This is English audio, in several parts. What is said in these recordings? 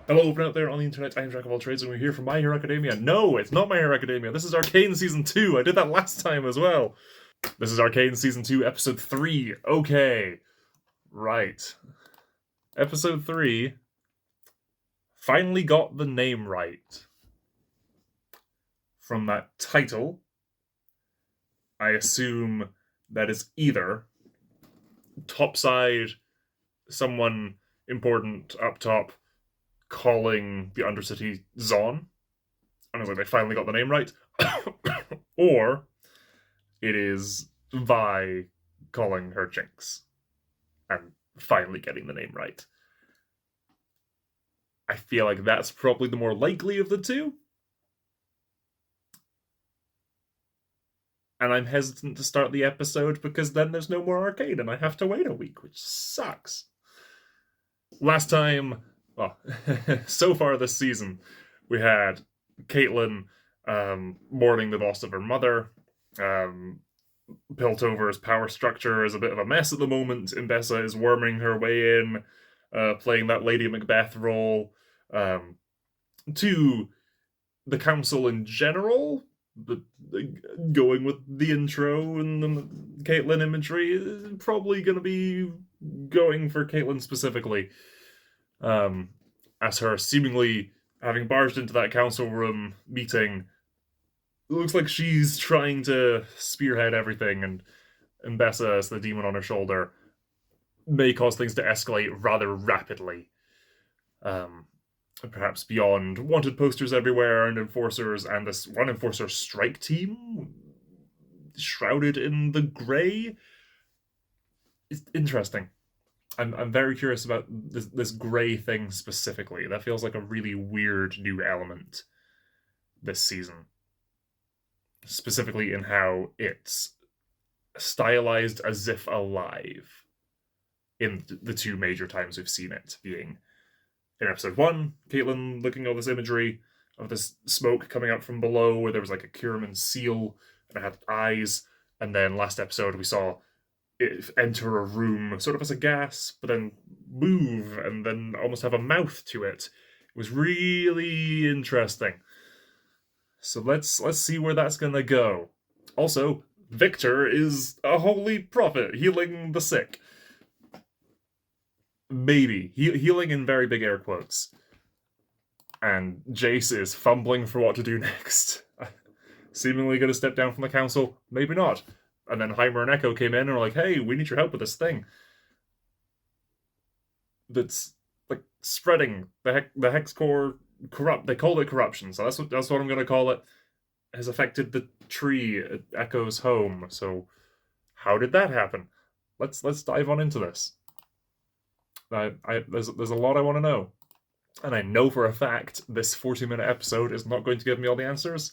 Hello, everyone out there on the internet. I am Jack of all trades, and we're here for My Hero Academia. No, it's not My Hero Academia. This is Arcane Season 2. I did that last time as well. This is Arcane Season 2, Episode 3. Okay. Right. Episode 3 finally got the name right. From that title, I assume that is either topside, someone important up top, calling the Undercity Zon, and I was like, they finally got the name right, or it is Vi calling her JINX, and finally getting the name right. I feel like that's probably the more likely of the two, and I'm hesitant to start the episode because then there's no more Arcane, and I have to wait a week, which sucks. Last time, well, so far this season, we had Caitlyn mourning the loss of her mother. Piltover's power structure is a bit of a mess at the moment. Ambessa is worming her way in, playing that Lady Macbeth role. To the council in general, but going with the intro and the Caitlyn imagery is probably going to be going for Caitlyn specifically. As her seemingly having barged into that council room meeting, it looks like she's trying to spearhead everything, and Ambessa, as the demon on her shoulder, may cause things to escalate rather rapidly. Perhaps beyond wanted posters everywhere and enforcers, and this one enforcer strike team shrouded in the grey. It's interesting. I'm very curious about this grey thing specifically. That feels like a really weird new element this season. Specifically in how it's stylized as if alive in the two major times we've seen it, being in episode 1, Caitlyn looking at all this imagery of this smoke coming up from below where there was like a Kierman seal and it had eyes, and then last episode we saw it enter a room sort of as a gas, but then move and then almost have a mouth to it. It was really interesting. So let's see where that's gonna go. Also, Victor is a holy prophet healing the sick. Maybe. Healing in very big air quotes. And Jace is fumbling for what to do next. Seemingly gonna step down from the council, maybe not. And then Heimer and Echo came in and were like, hey, we need your help with this thing that's like spreading. The hex core corrupt. They call it corruption, so that's what I'm gonna call it. Has affected the tree at Echo's home. So how did that happen? Let's dive on into this. There's a lot I want to know, and I know for a fact this 40-minute episode is not going to give me all the answers.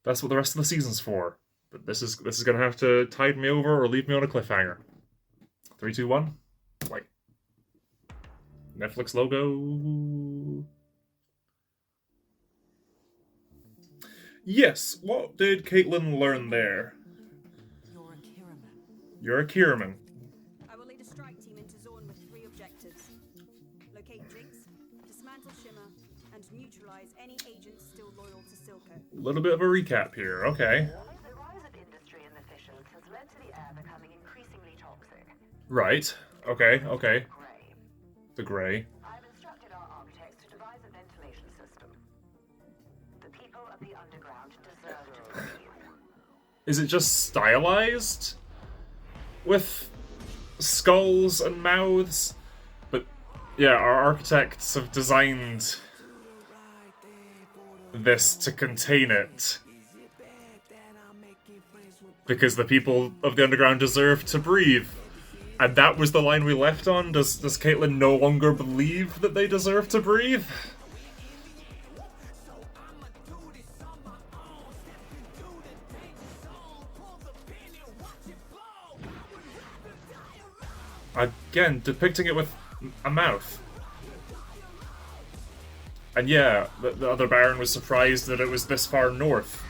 That's what the rest of the season's for. But this is going to have to tide me over or leave me on a cliffhanger. 3, 2, 1. Like, Netflix logo. Yes, what did Caitlyn learn there? You're a Kiraman. You're a Kiraman. I will lead a strike team into Zorn with 3 objectives. Locate JINX, dismantle Shimmer, and neutralize any agents still loyal to Silco. A little bit of a recap here, okay. Right. Okay. The grey. I've instructed our architects to devise a ventilation system. The people of the underground deserve to breathe. Is it just stylized? With skulls and mouths? But yeah, our architects have designed this to contain it. Because the people of the underground deserve to breathe. And that was the line we left on? Does Caitlyn no longer believe that they deserve to breathe? Again, depicting it with a mouth. And yeah, the other Baron was surprised that it was this far north,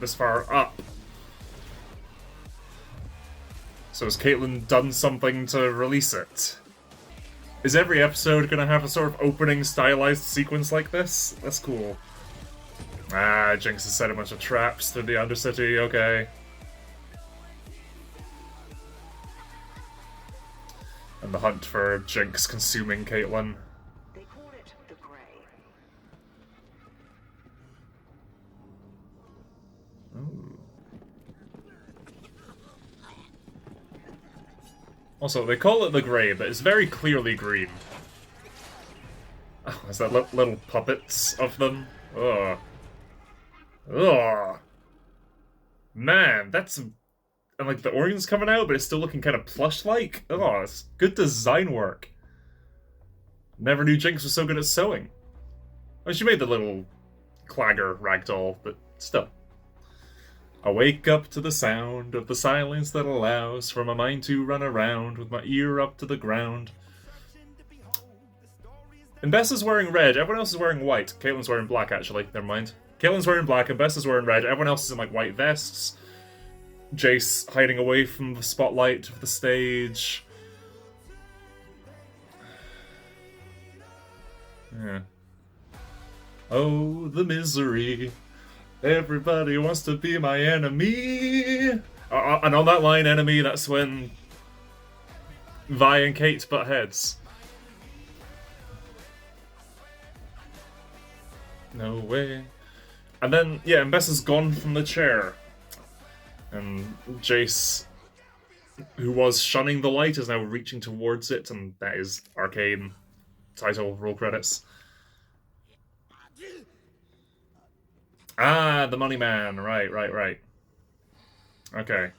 this far up. So has Caitlyn done something to release it? Is every episode gonna have a sort of opening stylized sequence like this? That's cool. Ah, Jinx has set a bunch of traps through the Undercity, okay. And the hunt for Jinx consuming Caitlyn. They call it the Grey. Ooh. Also, they call it the Grey, but it's very clearly green. Oh, is that little puppets of them? Ugh. Ugh. Man, that's... And like the organ's coming out, but it's still looking kind of plush-like. Oh, it's good design work. Never knew Jinx was so good at sewing. Well, she made the little clagger ragdoll, but still. I wake up to the sound of the silence that allows for my mind to run around with my ear up to the ground. Ambessa's wearing red, everyone else is wearing white. Caitlyn's wearing black, actually. Never mind. Caitlyn's wearing black, Ambessa's wearing red, everyone else is in like white vests. Jace hiding away from the spotlight of the stage. Yeah. Oh, the misery. Everybody wants to be my enemy. And on that line, enemy, that's when Vi and Kate butt heads. No way. And then, yeah, Ambessa's gone from the chair. And Jace, who was shunning the light, is now reaching towards it, and that is Arcane title roll credits. Ah, the money man. Right. Okay.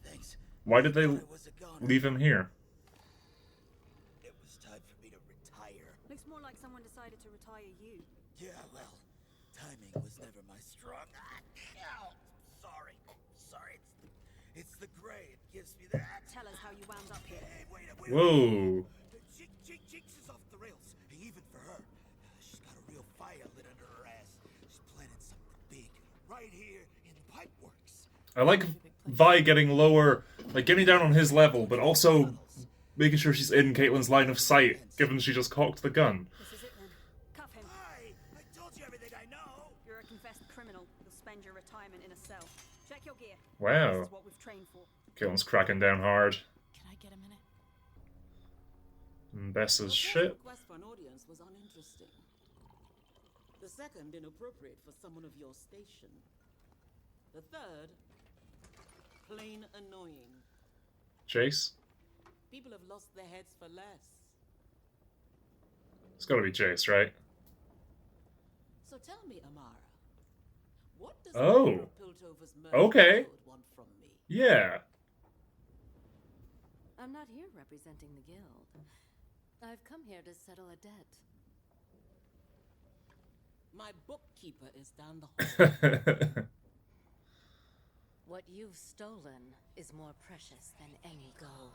Thanks. Why did they I was a goner. leave him here? It was time for me to retire. Looks more like someone decided to retire you. Yeah, well, timing was never my strong. Ow! Sorry. It's the Grey. It gives me that. Tell us how you wound up here. Hey, wait. Whoa. Jinx is off the rails, even for her. She's got a real fire lit under her ass. She's planning something big right here in Pipeworks. I like Vi getting lower, like getting down on his level, but also making sure she's in Caitlyn's line of sight, given she just cocked the gun. This is it then. Cuff him. I told you everything I know. You're a confessed criminal. You'll spend your retirement in a cell. Check your gear. Wow. This is what we've trained for. Caitlyn's cracking down hard. Can I get a minute? Ambessa's The first shit. request for an audience was uninteresting. The second, inappropriate for someone of your station. The third, plain annoying. Jace? People have lost their heads for less. It's gotta be Jace, right? So tell me, Amara, what does Oh. Amara Piltover's murder Okay. guild want from me? Yeah. I'm not here representing the guild. I've come here to settle a debt. My bookkeeper is down the hall. What you've stolen is more precious than any gold.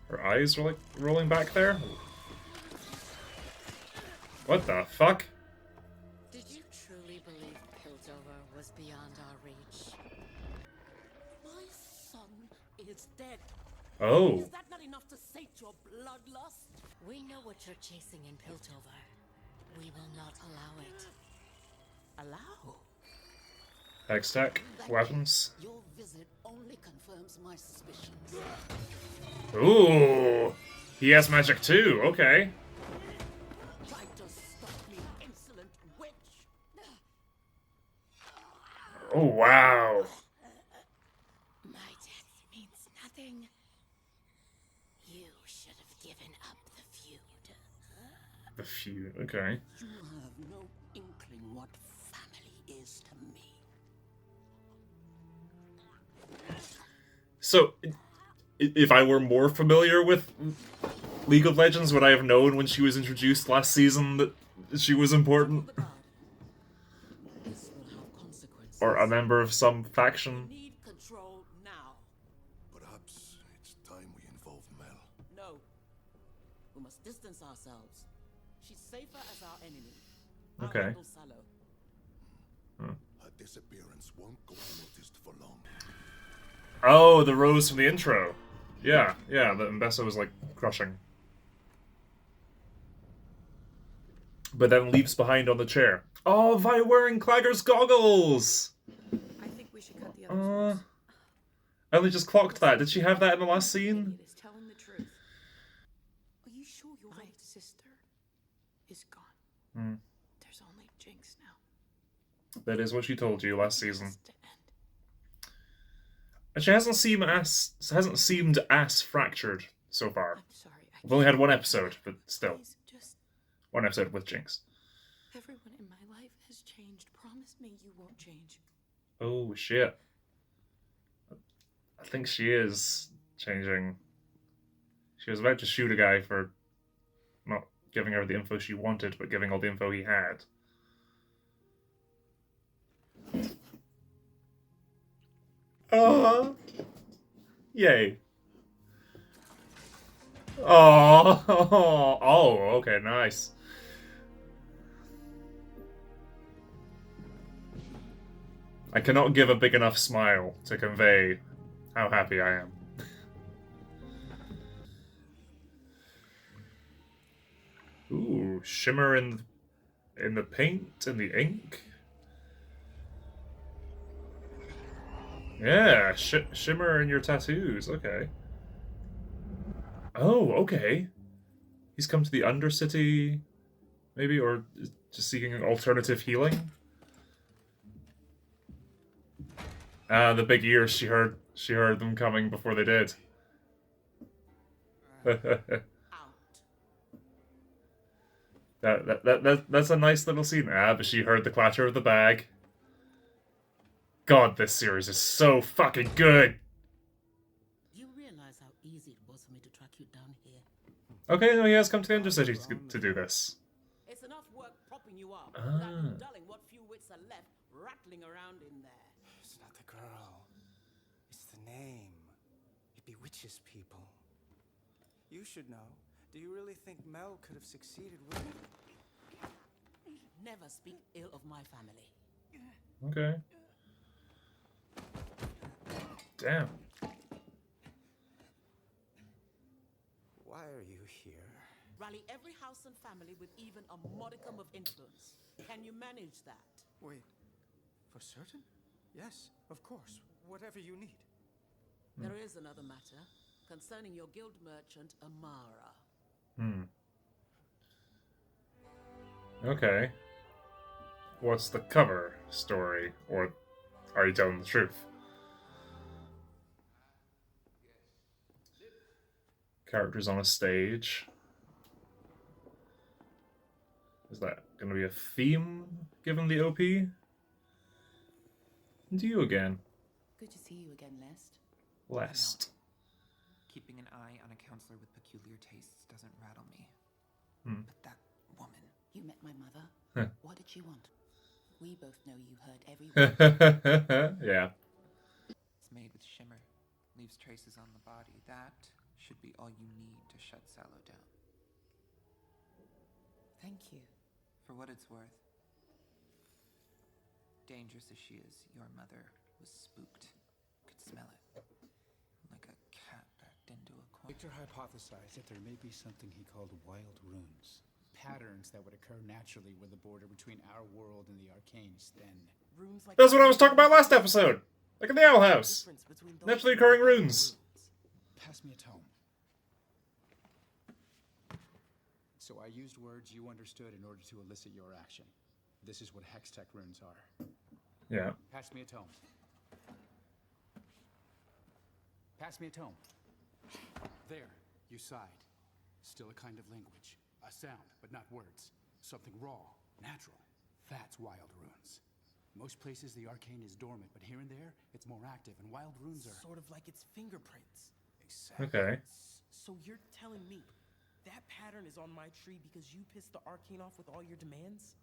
Her eyes were like rolling back there? What the fuck? Did you truly believe Piltover was beyond our reach? My son is dead. Oh. Is that not enough to sate your bloodlust? We know what you're chasing in Piltover. We will not allow it. Allow? Hextech, weapons. Your visit only confirms my suspicions. Ooh. He has magic too, okay. Try to stop me, insolent witch! Oh, wow. My death means nothing. You should have given up the feud. The feud, okay. You have no inkling what family is to me. So, if I were more familiar with League of Legends, would I have known when she was introduced last season that she was important? The guard. This will have consequences. Or a member of some We faction? need control now. Perhaps it's time we involve Mel. No. We must distance ourselves. She's safer as our enemy. Okay. I'll handle Sallow. Her disappearance won't go unnoticed for long. Oh, the rose from the intro. Yeah, yeah, that Ambessa was like crushing. But then leaves behind on the chair. Oh, Vi wearing Clagger's goggles! I think we should cut the others loose. I only just clocked that. Did she have that in the last scene? Idiot is telling the truth. Are you sure your my sister is gone? Hmm. There's only Jinx now. That is what she told you last season. Has to end. And she hasn't seemed ass fractured so far. I'm sorry. We've only had one episode, but still. Please, just One episode with Jinx. everyone in my life has changed. Promise me you won't change. Oh, shit. I think she is changing. She was about to shoot a guy for not giving her the info she wanted, but giving all the info he had. Oh, yay. Oh, oh, okay, nice. I cannot give a big enough smile to convey how happy I am. Ooh, shimmer in the paint and the ink. Yeah, shimmer in your tattoos. Okay. Oh, okay. He's come to the Undercity, maybe, or just seeking an alternative healing. The big ears. She heard them coming before they did. That's a nice little scene. But she heard the clatter of the bag. God, this series is so fucking good. You realize how easy it was for me to track you down here? Okay, no, he has come to the Undercity to do this. It's enough work propping you up without you dulling what few wits are left rattling around in there. It's not the girl. It's the name. It bewitches people. You should know. Do you really think Mel could have succeeded with it? Never speak ill of my family. Okay. Damn. Why are you here? Rally every house and family with even a modicum of influence. Can you manage that? Wait, for certain? Yes, of course. Whatever you need. There is another matter concerning your guild merchant, Amara. Okay. What's the cover story? Or are you telling the truth? Characters on a stage. Is that going to be a theme given the OP? And you again. Good to see you again, Lest. Lest. Keeping an eye on a counselor with peculiar tastes doesn't rattle me. But that woman... You met my mother. What did she want? We both know you heard every word. Yeah. It's made with shimmer. Leaves traces on the body. That should be all you need to shut Sallow down. Thank you. For what it's worth. Dangerous as she is, your mother was spooked. Could smell it. Like a cat backed into a corner. Victor hypothesized that there may be something he called wild runes. Patterns that would occur naturally where the border between our world and the Arcane extend. Runes like That's what I was talking about last episode! Like in the Owl House! Naturally occurring runes. Pass me a tome. So I used words you understood in order to elicit your action. This is what Hextech runes are. Yeah. Pass me a tome. Pass me a tome. There, you sighed. Still a kind of language. A sound, but not words. Something raw, natural. That's wild runes. Most places the arcane is dormant, but here and there, it's more active, and wild runes are... Sort of like its fingerprints. Exactly. Okay. So you're telling me that pattern is on my tree because you pissed the arcane off with all your demands?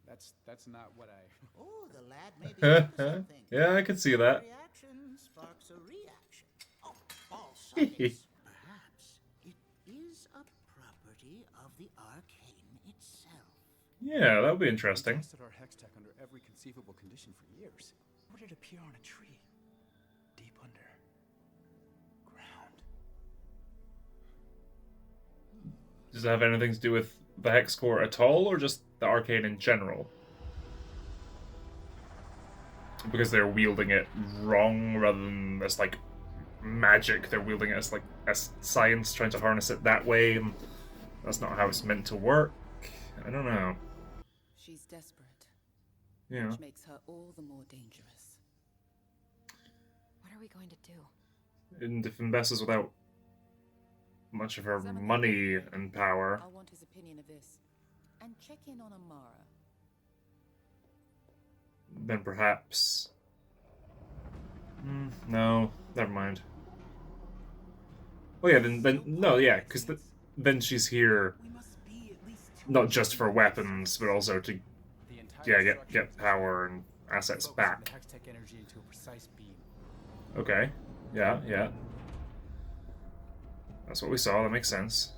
That's not what I... Oh, the lad may be onto something. Yeah, I can see that. Reaction sparks a reaction. Oh, all science. Perhaps it is a property of the arcane itself. Yeah, that would be interesting. Tested our Hextech under every conceivable condition for years. Where did it appear on a tree? Deep under ground. Does it have anything to do with the Hex Core at all, or just the Arcane in general? Because they're wielding it wrong rather than as, like, magic. They're wielding it as, like, as science, trying to harness it that way. And that's not how it's meant to work. I don't know. She's desperate. Yeah. Which makes her all the more dangerous. What are we going to do? And if Ambessa's without much of her money and power... I want his opinion of this. And check in on Amara. Then perhaps... no, never mind. Oh yeah, then no, yeah, because then she's here not just for weapons, but also to get power and assets back. The Hextech energy into a precise beam. Okay, yeah. That's what we saw, that makes sense.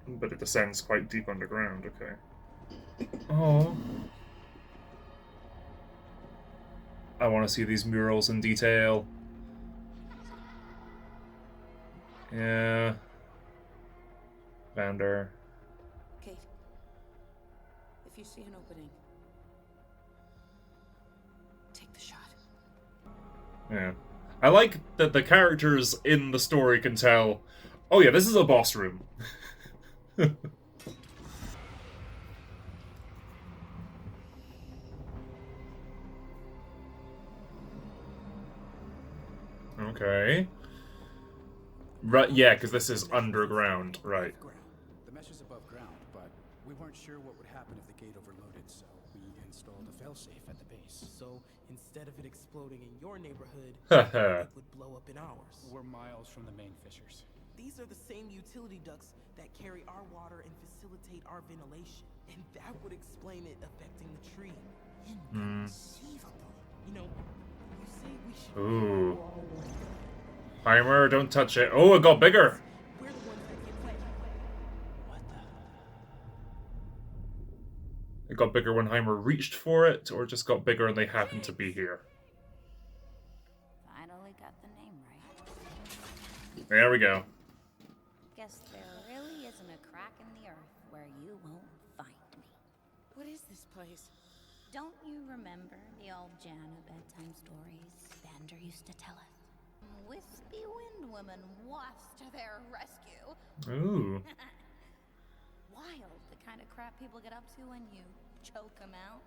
But it descends quite deep underground, okay. Oh. I want to see these murals in detail. Yeah. Vander. Kate, if you see an opening, take the shot. Yeah. I like that the characters in the story can tell, oh yeah, this is a boss room. Okay. Right, yeah, because this is underground, right. The mesh is above ground, but we weren't sure what would happen if the gate overloaded, so we installed a failsafe at the base. So instead of it exploding in your neighborhood, Haha. it would blow up in ours. We're miles from the main fissures. These are the same utility ducts that carry our water and facilitate our ventilation. And that would explain it affecting the tree. Inconceivable. You know, you say we should... Ooh. Heimer, don't touch it. Oh, it got bigger! We're the ones that get played. What the... It got bigger when Heimer reached for it, or it just got bigger and they happened to be here? Finally got the name right. There we go. Guess there really isn't a crack in the earth where you won't find me. What is this place? Don't you remember the old Jana bedtime stories Vander used to tell us? Wispy wind woman wafts to their rescue. Ooh. Wild, the kind of crap people get up to when you choke them out.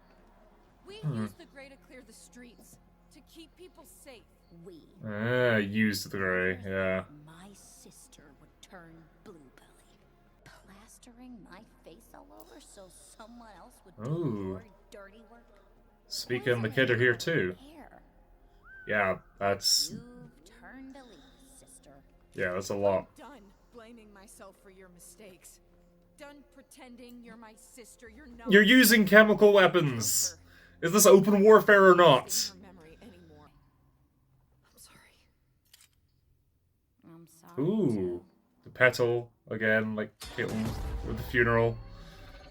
We use the Grey to clear the streets, to keep people safe. We. Used the Grey, yeah. My sister would turn blue belly, plastering my face all over so someone else would do Ooh. your dirty work. Speaker and the kid are here too. Hair. Yeah, that's... You've turned a leaf, sister. Yeah, that's a lot. I'm done blaming myself for your mistakes. Done pretending you're my sister. You're not. You're using chemical weapons! Is this open warfare or not? I'm sorry. Ooh. The petal, again, like Caitlyn with the funeral.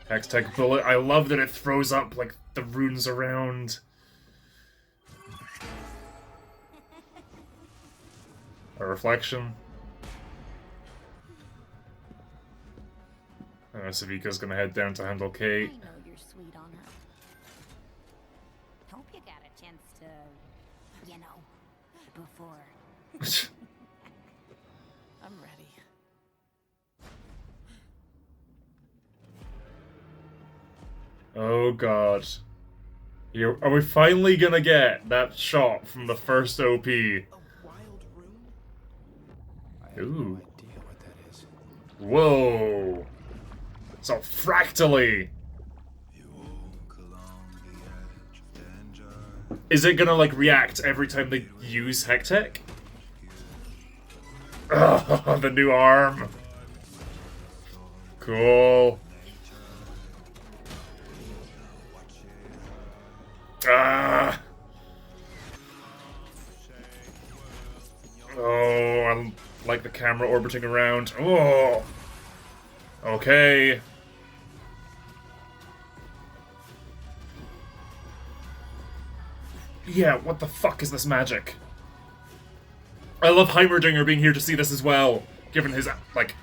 Hextech bullet. I love that it throws up, like, the runes around. A reflection. Savika's gonna head down to handle Kate. I know you're sweet on her. Hope you got a chance to, you know, before. I'm ready. Oh god. Here, are we finally gonna get that shot from the first OP? Ooh. Whoa. So fractally. Is it gonna like react every time they use Hextech? Oh, the new arm. Cool. Ah. Oh, I like the camera orbiting around. Oh. Okay. Yeah, what the fuck is this magic? I love Heimerdinger being here to see this as well, given his, like,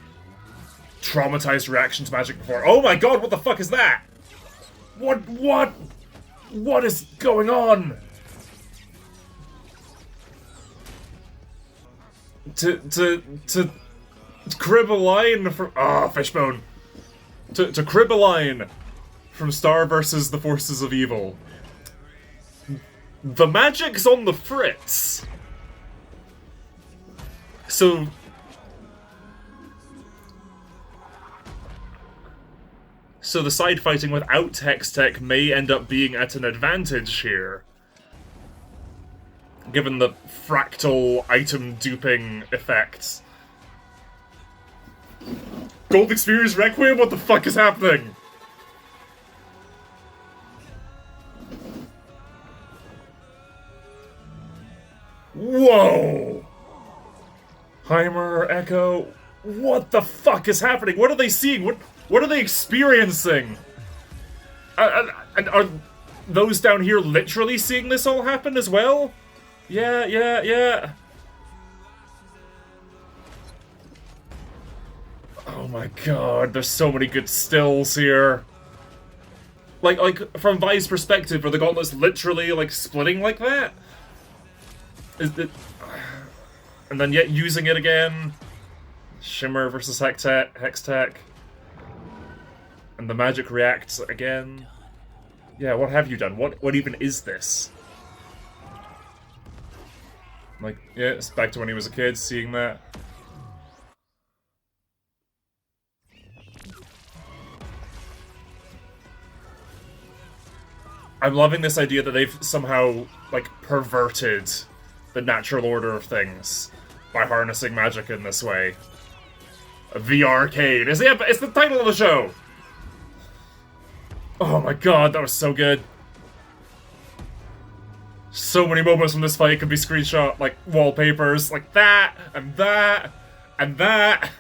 traumatized reaction to magic before. Oh my god, what the fuck is that? What is going on? To crib a line from Fishbone. To crib a line from Star versus the Forces of Evil. The magic's on the fritz. So the side fighting without Hex Tech may end up being at an advantage here. Given the fractal item duping effects. Gold Experience Requiem? What the fuck is happening? Whoa! Heimer, Echo, what the fuck is happening? What are they seeing? What are they experiencing? And are those down here literally seeing this all happen as well? Yeah. Oh my god, there's so many good stills here. Like from Vi's perspective, are the gauntlets literally like splitting like that? Is it? And then yet using it again. Shimmer versus Hex Tech. And the magic reacts again. Yeah, what have you done? What even is this? Like, yeah, it's back to when he was a kid, seeing that. I'm loving this idea that they've somehow, like, perverted the natural order of things by harnessing magic in this way. The Arcane. It's the title of the show! Oh my god, that was so good. So many moments from this fight could be screenshot, like, wallpapers, like that, and that, and that.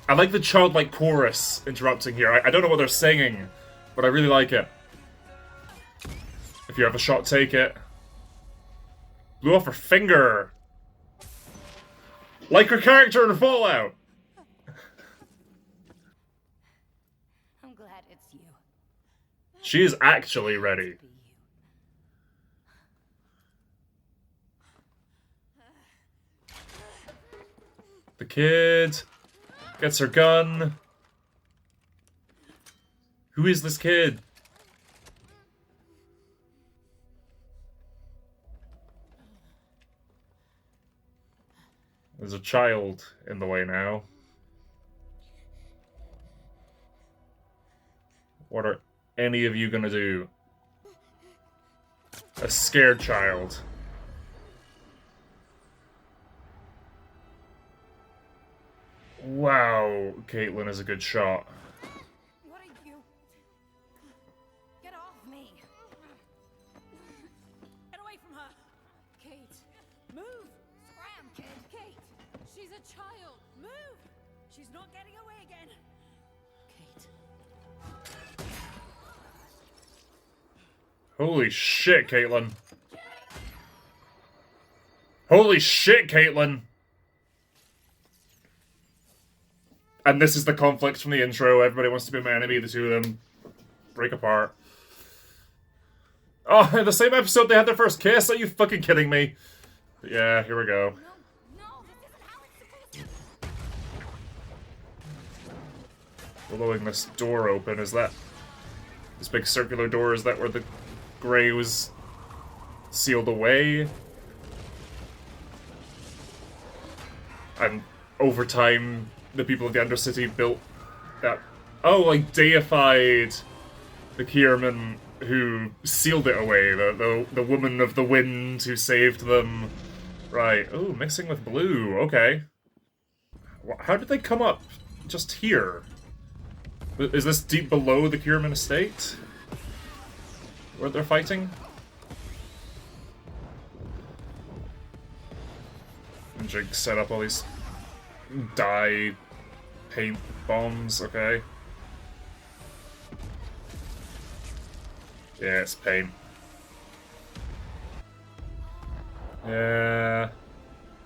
I like the childlike chorus interrupting here. I don't know what they're singing, but I really like it. If you have a shot, take it. Blew off her finger. Like her character in Fallout. I'm glad it's you. She is actually ready. The kid gets her gun. Who is this kid? There's a child in the way now. What are any of you gonna do? A scared child. Wow, Caitlyn is a good shot. What are you? Get off me! Get away from her! Kate, move! Scram, kid! Kate, she's a child! Move! She's not getting away again! Kate. Holy shit, Caitlyn. Holy shit, Caitlyn! And this is the conflict from the intro. Everybody wants to be my enemy. The two of them break apart. Oh, in the same episode they had their first kiss? Are you fucking kidding me? But yeah, here we go. No, this isn't how it's supposed to. Blowing this door open, is that... This big circular door, is that where the Grey was sealed away? And over time, the people of the Undercity built that... Oh, like, deified the Kierman who sealed it away. The woman of the wind who saved them. Right. Oh, mixing with blue. Okay. How did they come up just here? Is this deep below the Kierman estate? Where they're fighting? And JINX set up all these dye paint bombs, okay. Yeah, it's paint. Yeah.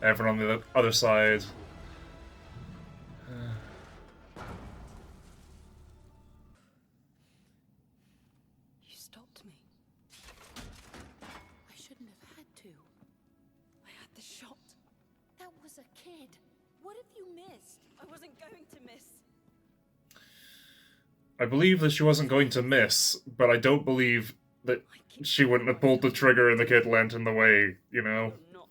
Everyone on the other side. You stopped me. I shouldn't have had to. I had the shot. That was a kid. What have you missed? I wasn't going to miss. I believe that she wasn't going to miss, but I don't believe that she wouldn't have pulled the trigger and the kid went in the way, you know? Not.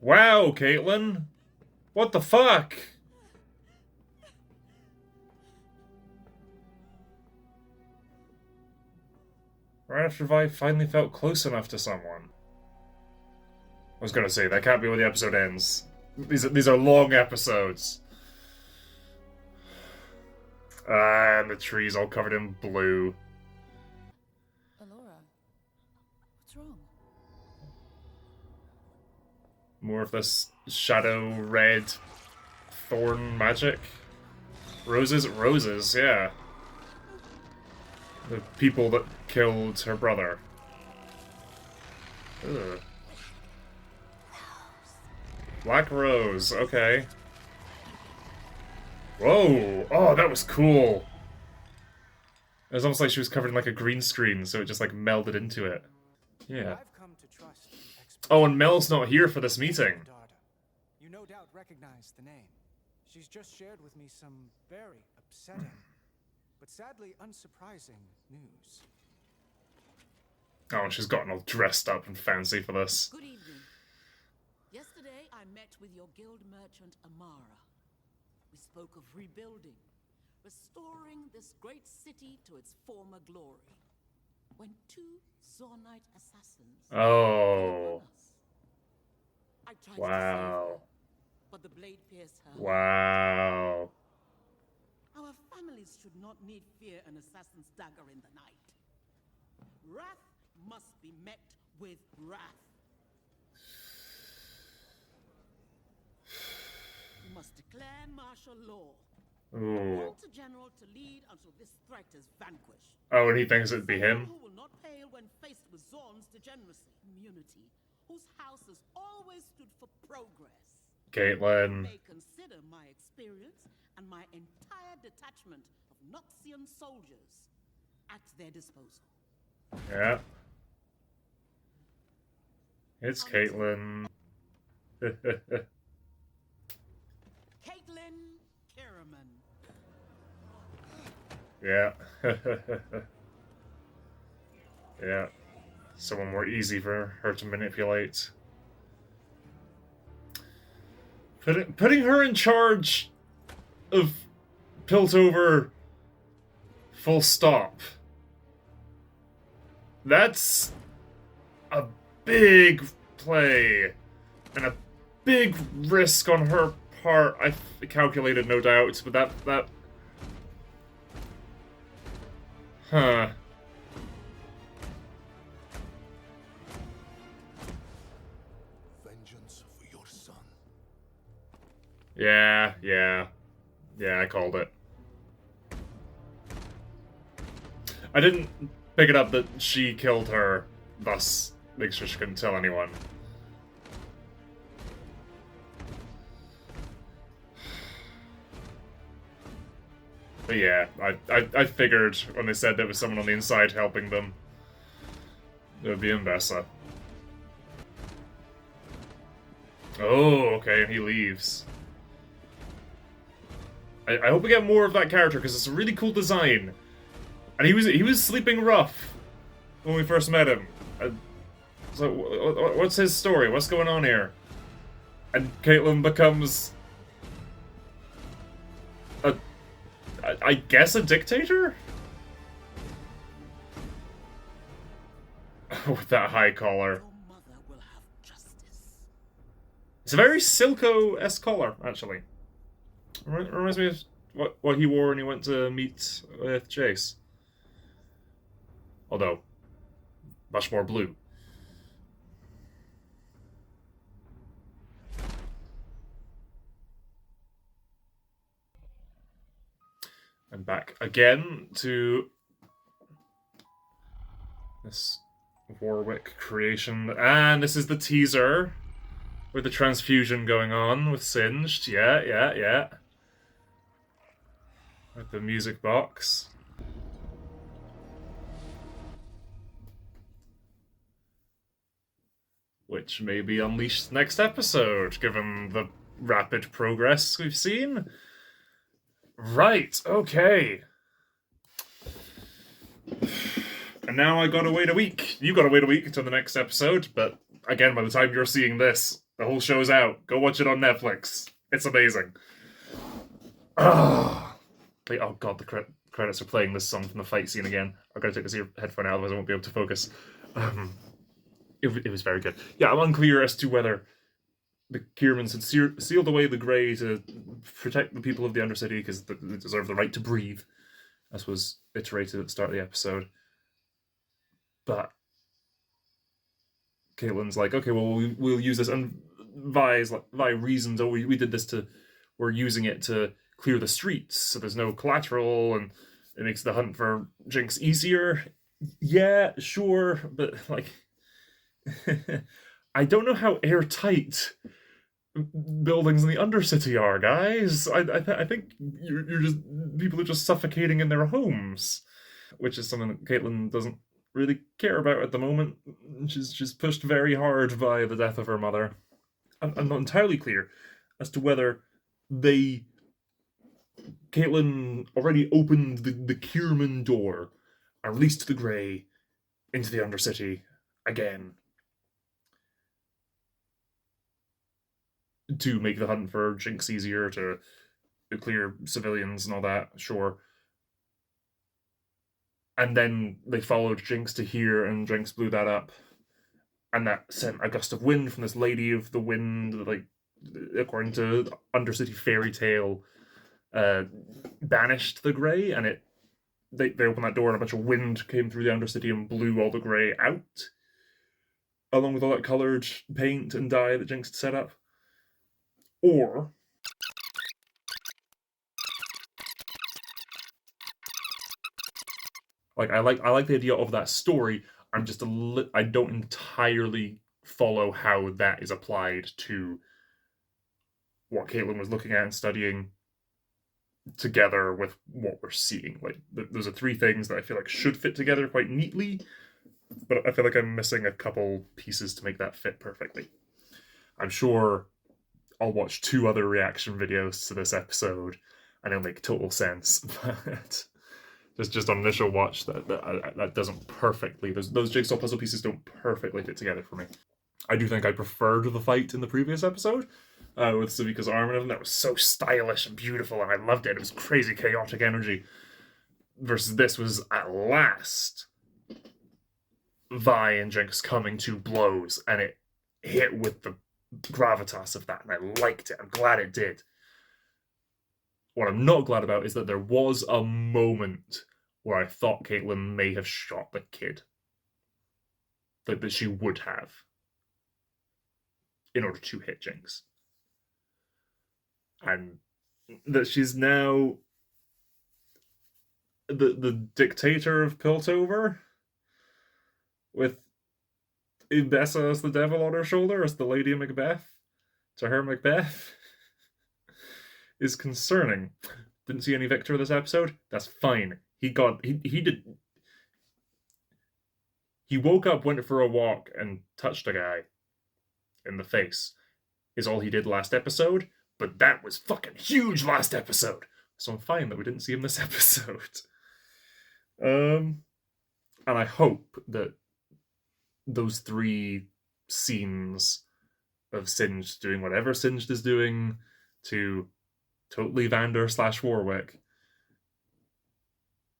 Wow, Caitlin! What the fuck? Right after Vi finally felt close enough to someone. I was gonna say, that can't be where the episode ends. These are long episodes. And the tree's all covered in blue. Alora, what's wrong? More of this shadow red thorn magic. Roses? Roses, yeah. The people that killed her brother. Ugh. Black Rose, okay. Whoa! Oh, that was cool! It was almost like she was covered in like a green screen, so it just like melded into it. Yeah. Oh, and Mel's not here for this meeting. You no doubt recognize the name. She's just shared with me some very upsetting, but sadly unsurprising news. Oh, and she's gotten all dressed up and fancy for this. Good evening. Yesterday, I met with your guild merchant, Amara. We spoke of rebuilding, restoring this great city to its former glory. When two Zornite assassins... Oh. I tried to save Wow. her, but the blade pierced her. Wow. Our families should not need fear an assassin's dagger in the night. Wrath must be met with wrath. We must declare martial law. Ooh. Want a general to lead until this threat is vanquished. Oh, and he thinks it'd be him? Who will not pale when faced with Zorn's degeneracy. Community, whose house has always stood for progress. Caitlin. May consider my experience and my entire detachment of Noxian soldiers at their disposal. Yeah. It's Caitlin. Caitlin Kiraman. Yeah. Yeah. Someone more easy for her to manipulate. Putting her in charge of Piltover full stop. That's a big play and a big risk on her part. I calculated, no doubt, but that huh. Vengeance for your son. Yeah, I called it. I didn't pick it up that she killed her, thus make sure she couldn't tell anyone. But yeah, I figured when they said there was someone on the inside helping them, it would be Ambessa. Oh, okay, and he leaves. I hope we get more of that character, because it's a really cool design. And he was sleeping rough when we first met him. So what's his story? What's going on here? And Caitlin becomes I guess a dictator? With that high collar. It's a very Silco-esque collar, actually. Reminds me of what he wore when he went to meet with Chase. Although, much more blue. And back again to this Warwick creation. And this is the teaser with the transfusion going on with Singed. Yeah. With the music box. Which may be unleashed next episode, given the rapid progress we've seen. Right, okay. And now I gotta wait a week. You gotta wait a week until the next episode, but again, by the time you're seeing this, the whole show's out. Go watch it on Netflix. It's amazing. Oh god, the credits are playing this song from the fight scene again. I've got to take this headphone out, otherwise I won't be able to focus. It was very good. Yeah, I'm unclear as to whether the Kiermans had sealed away the Grey to protect the people of the Undercity because they deserve the right to breathe, as was iterated at the start of the episode. But Caitlyn's like, okay, well, we'll use this, and Vi reasons, we did this we're using it to clear the streets, so there's no collateral, and it makes the hunt for Jinx easier. Yeah, sure, but like, I don't know how airtight buildings in the Undercity are, guys. I think you're just people are just suffocating in their homes, which is something that Caitlyn doesn't really care about at the moment. She's pushed very hard by the death of her mother. I'm not entirely clear as to whether Caitlyn already opened the Kierman door and released the Grey into the Undercity again to make the hunt for Jinx easier, to clear civilians and all that, sure. And then they followed Jinx to here, and Jinx blew that up. And that sent a gust of wind from this Lady of the Wind, like, according to Undercity fairy tale, banished the Grey, and they opened that door and a bunch of wind came through the Undercity and blew all the Grey out, along with all that coloured paint and dye that Jinx had set up. Or like I like the idea of that story. I'm just I don't entirely follow how that is applied to what Caitlyn was looking at and studying together with what we're seeing. Like, those are three things that I feel like should fit together quite neatly, but I feel like I'm missing a couple pieces to make that fit perfectly. I'm sure I'll watch 2 other reaction videos to this episode and it'll make total sense, but just on initial watch, that doesn't perfectly. Those jigsaw puzzle pieces don't perfectly fit together for me. I do think I preferred the fight in the previous episode with Savika's arm and everything. That was so stylish and beautiful, and I loved it. It was crazy chaotic energy. Versus this was, at last, Vi and Jinx coming to blows, and it hit with the gravitas of that, and I liked it. I'm glad it did. What I'm not glad about is that there was a moment where I thought Caitlyn may have shot the kid. That she would have, in order to hit Jinx. And that she's now the dictator of Piltover, with Ambessa as the devil on her shoulder, as the Lady Macbeth, to her Macbeth, is concerning. Didn't see any victor this episode? That's fine. He woke up, went for a walk, and touched a guy in the face. Is all he did last episode, but that was fucking huge last episode. So I'm fine that we didn't see him this episode. And I hope that those 3 scenes of Singed doing whatever Singed is doing to totally Vander / Warwick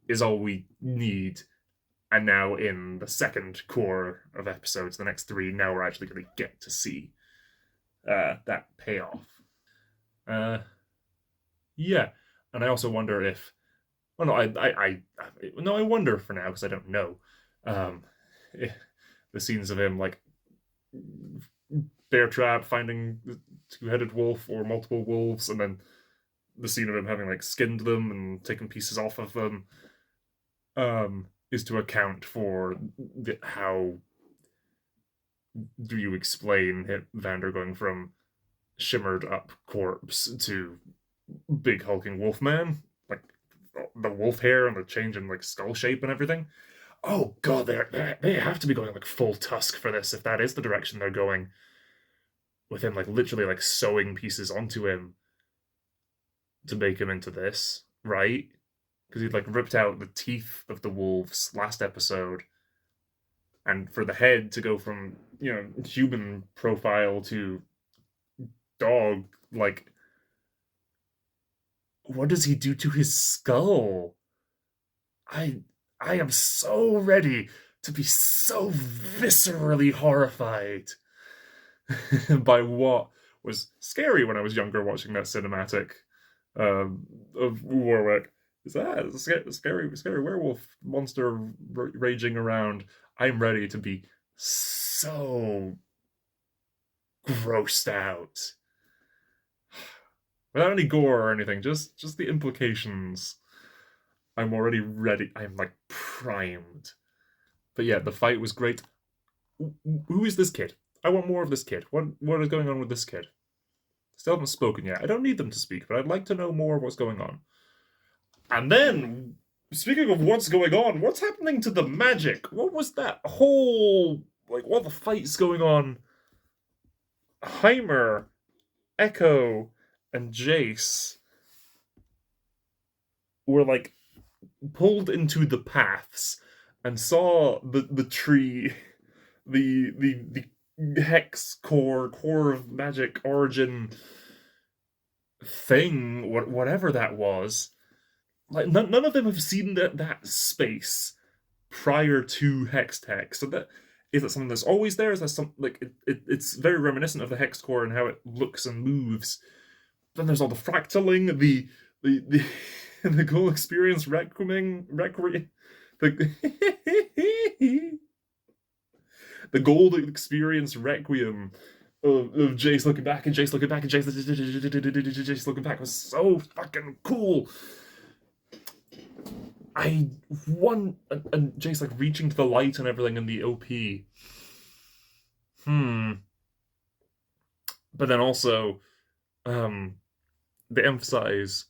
is all we need. And now in the second core of episodes, the next 3, now we're actually going to get to see that payoff. Yeah, and I also wonder if... Well, no, I wonder for now, because I don't know. The scenes of him, like, bear trap, finding the 2-headed wolf or multiple wolves, and then the scene of him having like skinned them and taken pieces off of them, is to account for how do you explain Vander going from shimmered up corpse to big hulking wolf man, like the wolf hair and the change in like skull shape and everything. Oh god, they have to be going like full Tusk for this if that is the direction they're going, with him like literally like sewing pieces onto him to make him into this, right? Because he'd like ripped out the teeth of the wolves last episode, and for the head to go from, you know, human profile to dog, like what does he do to his skull? I am so ready to be so viscerally horrified by what was scary when I was younger watching that cinematic of Warwick. Is that a scary werewolf monster raging around? I'm ready to be so grossed out. Without any gore or anything, just the implications. I'm already ready. I'm like primed. But yeah, the fight was great. Who is this kid? I want more of this kid. What is going on with this kid? Still haven't spoken yet. I don't need them to speak, but I'd like to know more of what's going on. And then, speaking of what's going on, what's happening to the magic? What was that whole, like, what the fight's going on? Heimer, Echo, and Jace were, like, pulled into the paths and saw the tree, the hex core of magic origin thing, whatever that was. Like none of them have seen that space prior to Hex Tech. So that is that something that's always there? Is that some like it's very reminiscent of the hex core and how it looks and moves. Then there's all the fractaling, the the goal experience the gold experience requiem of Jace looking back and Jace looking back and Jace looking back was so fucking cool. I won, and Jace like reaching to the light and everything in the OP. But then also, they emphasize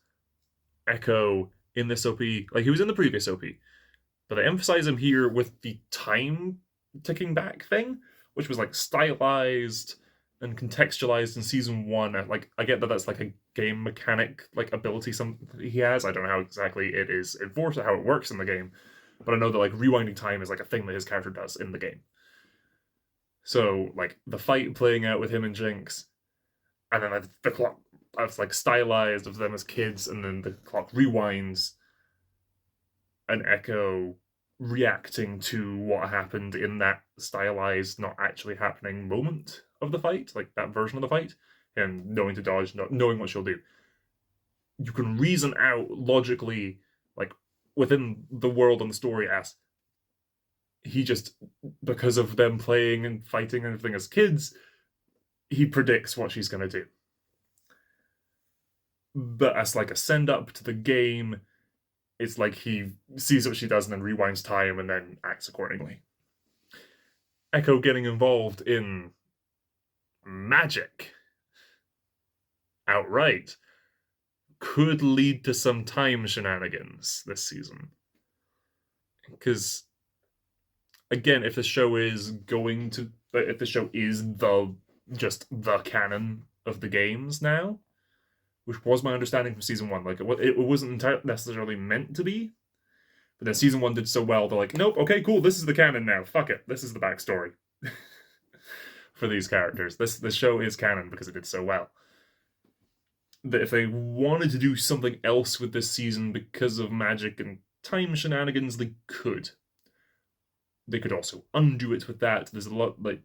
Echo in this OP, like he was in the previous OP, but they emphasize him here with the time ticking back thing, which was like stylized and contextualized in season 1. Like I get that that's like a game mechanic like ability he has. I don't know how exactly it is enforced or how it works in the game, but I know that like rewinding time is like a thing that his character does in the game. So like the fight playing out with him and JINX, and then the clock that's like stylized of them as kids, and then the clock rewinds and Echo reacting to what happened in that stylized, not actually happening moment of the fight, like that version of the fight, and knowing to dodge, knowing what she'll do. You can reason out logically, like within the world and the story, as he just, because of them playing and fighting and everything as kids, he predicts what she's going to do. But as like a send up to the game, it's like he sees what she does and then rewinds time and then acts accordingly. Echo getting involved in magic outright could lead to some time shenanigans this season. Because, again, if the show is just the canon of the games now, which was my understanding from season 1, like it wasn't necessarily meant to be, but then season 1 did so well, they're like, nope, okay, cool, this is the canon now, fuck it, this is the backstory for these characters. This show is canon because it did so well. That if they wanted to do something else with this season because of magic and time shenanigans, they could. They could also undo it with that. There's a lot, like...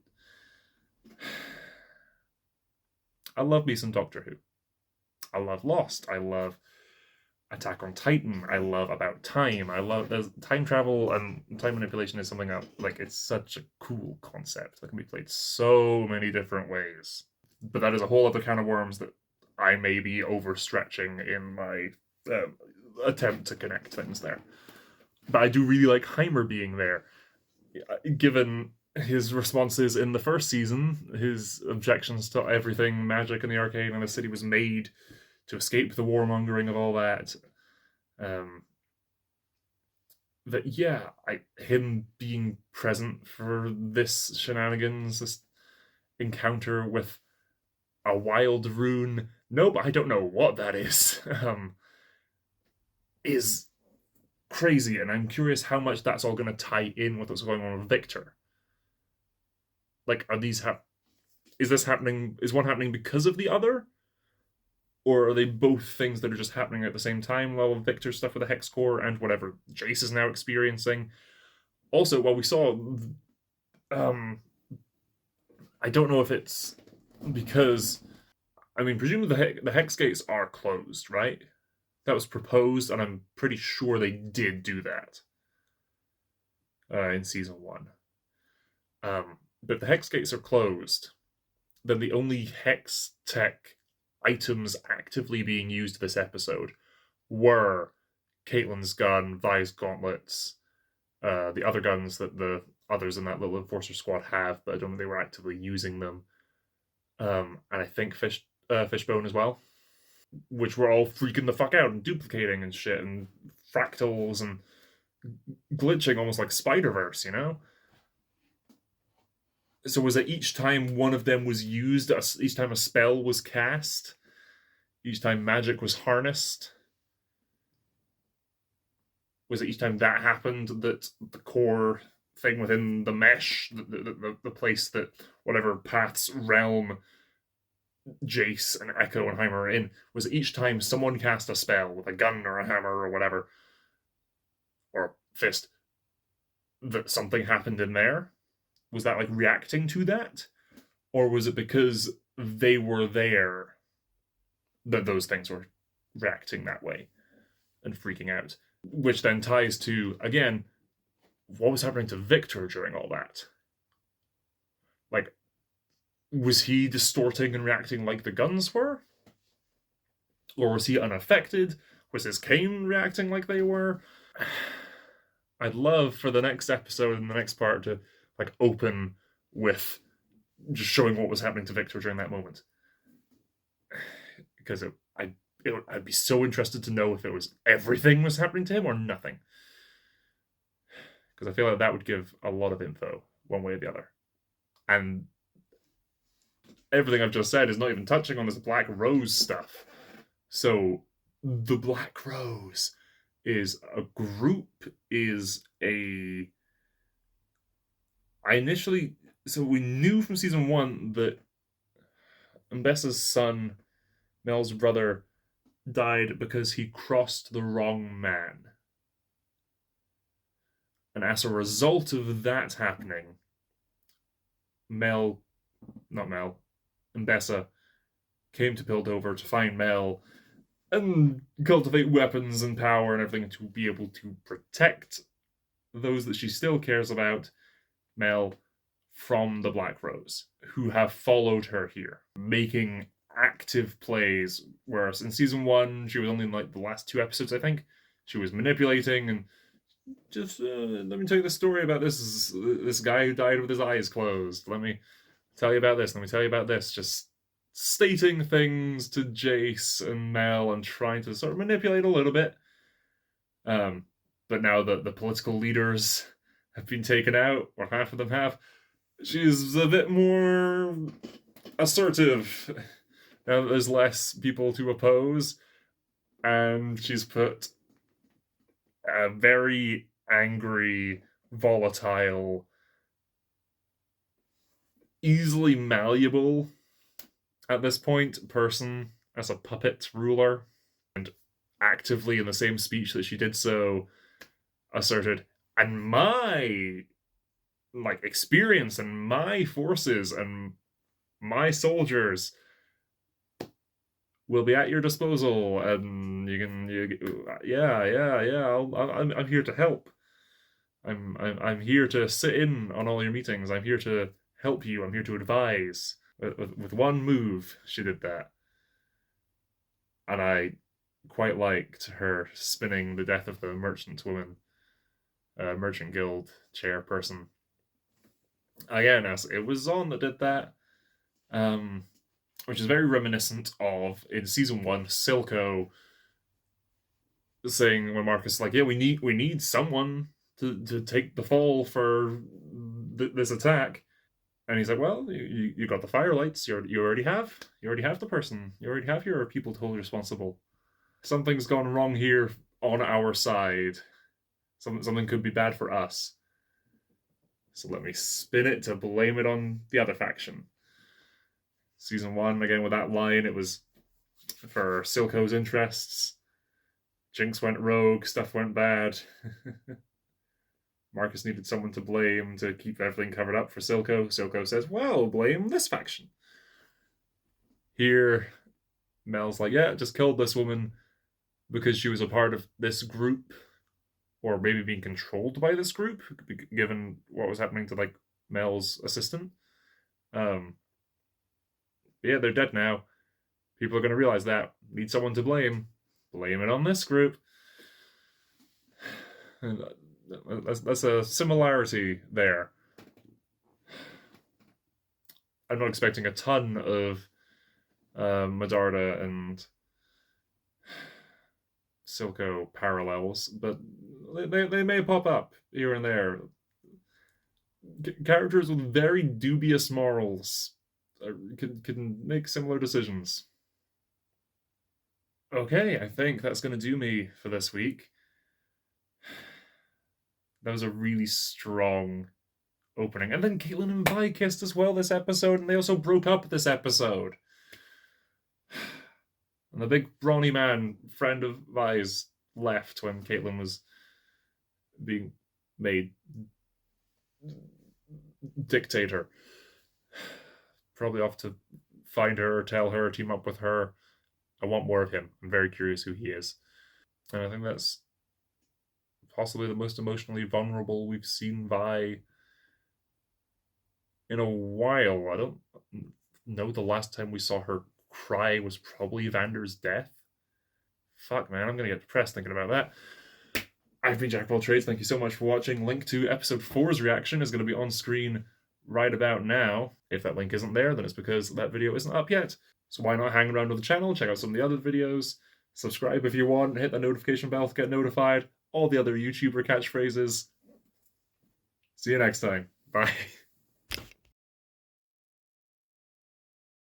I love me some Doctor Who. I love Lost. I love Attack on Titan. I love About Time. I love... There's time travel and time manipulation is something that, like, it's such a cool concept that can be played so many different ways. But that is a whole other can of worms that I may be overstretching in my attempt to connect things there. But I do really like Heimer being there. Given his responses in the first season, his objections to everything magic in the Arcane and the city was made to escape the warmongering of all that. Him being present for this shenanigans, this encounter with a wild rune, I don't know what that is crazy, and I'm curious how much that's all going to tie in with what's going on with Victor. Like, are these is this happening? Is one happening because of the other, or are they both things that are just happening at the same time? Well, Victor's stuff with the Hex Core and whatever Jace is now experiencing. Also, we saw, I don't know if it's because, I mean, presumably the Hex Gates are closed, right? That was proposed, and I'm pretty sure they did do that in Season 1. But if the Hex Gates are closed, then the only Hex tech items actively being used this episode were Caitlyn's gun, Vi's gauntlets, the other guns that the others in that little Enforcer squad have, but I don't think they were actively using them. And I think Fishbone as well, which were all freaking the fuck out and duplicating and shit and fractals and glitching almost like Spider-Verse, you know? So was it each time one of them was used, each time a spell was cast, each time magic was harnessed? Was it each time that happened that the core thing within the mesh, the place that whatever path's realm Jace and Echo and Heimer are in, was it each time someone cast a spell with a gun or a hammer or whatever, or a fist, that something happened in there? Was that like reacting to that? Or was it because they were there that those things were reacting that way and freaking out? Which then ties to, again, what was happening to Victor during all that? Like, was he distorting and reacting like the guns were? Or was he unaffected? Was his cane reacting like they were? I'd love for the next episode and the next part to like open with just showing what was happening to Victor during that moment. Because I'd be so interested to know if it was everything was happening to him or nothing. Because I feel like that would give a lot of info, one way or the other. And everything I've just said is not even touching on this Black Rose stuff. So, the Black Rose is a group, so we knew from Season 1 that Ambessa's son, Mel's brother, died because he crossed the wrong man. And as a result of that happening, Ambessa came to Piltover to find Mel and cultivate weapons and power and everything to be able to protect those that she still cares about, Mel, from the Black Rose, who have followed her here, making active plays, whereas in Season 1, she was only in like the last 2 episodes, I think. She was manipulating and just, let me tell you the story about this guy who died with his eyes closed. Let me tell you about this. Let me tell you about this. Just stating things to Jace and Mel and trying to sort of manipulate a little bit. But now that the political leaders have been taken out, or half of them have, she's a bit more assertive. Now that there's less people to oppose, and she's put a very angry, volatile, easily malleable at this point person as a puppet ruler, and actively in the same speech that she did so asserted, and my experience and my forces and my soldiers will be at your disposal, and I'm here to help. I'm here to sit in on all your meetings. I'm here to help you. I'm here to advise. With one move, she did that. And I quite liked her spinning the death of the merchant woman, merchant guild chairperson. Again, it was Zon that did that, which is very reminiscent of, in season 1, Silco saying when Marcus is like, yeah, we need someone to take the fall for this attack. And he's like, well, you got the firelights. You already have the person. You already have your people to hold responsible. Something's gone wrong here on our side. Something could be bad for us. So let me spin it to blame it on the other faction. Season 1, again with that line, it was for Silco's interests. Jinx went rogue, stuff went bad. Marcus needed someone to blame to keep everything covered up for Silco. Silco says, well, blame this faction. Here, Mel's like, yeah, just killed this woman because she was a part of this group, or maybe being controlled by this group, given what was happening to, like, Mel's assistant. Yeah, they're dead now. People are going to realize that. Need someone to blame. Blame it on this group. That's a similarity there. I'm not expecting a ton of Medarda and Silco parallels, but they may pop up here and there. Characters with very dubious morals can make similar decisions. Okay, I think that's going to do me for this week. That was a really strong opening. And then Caitlin and Vi kissed as well this episode, and they also broke up this episode. And the big brawny man, friend of Vi's, left when Caitlin was being made dictator. Probably off to find her, tell her, team up with her. I want more of him. I'm very curious who he is. And I think that's possibly the most emotionally vulnerable we've seen Vi in a while. I don't know the last time we saw her cry was probably Vander's death. Fuck, man, I'm going to get depressed thinking about that. I've been Jack of all trades. Thank you so much for watching. Link to episode 4's reaction is going to be on screen right about now. If that link isn't there, then it's because that video isn't up yet. So why not hang around with the channel, check out some of the other videos, subscribe if you want, hit that notification bell to get notified, all the other YouTuber catchphrases. See you next time. Bye.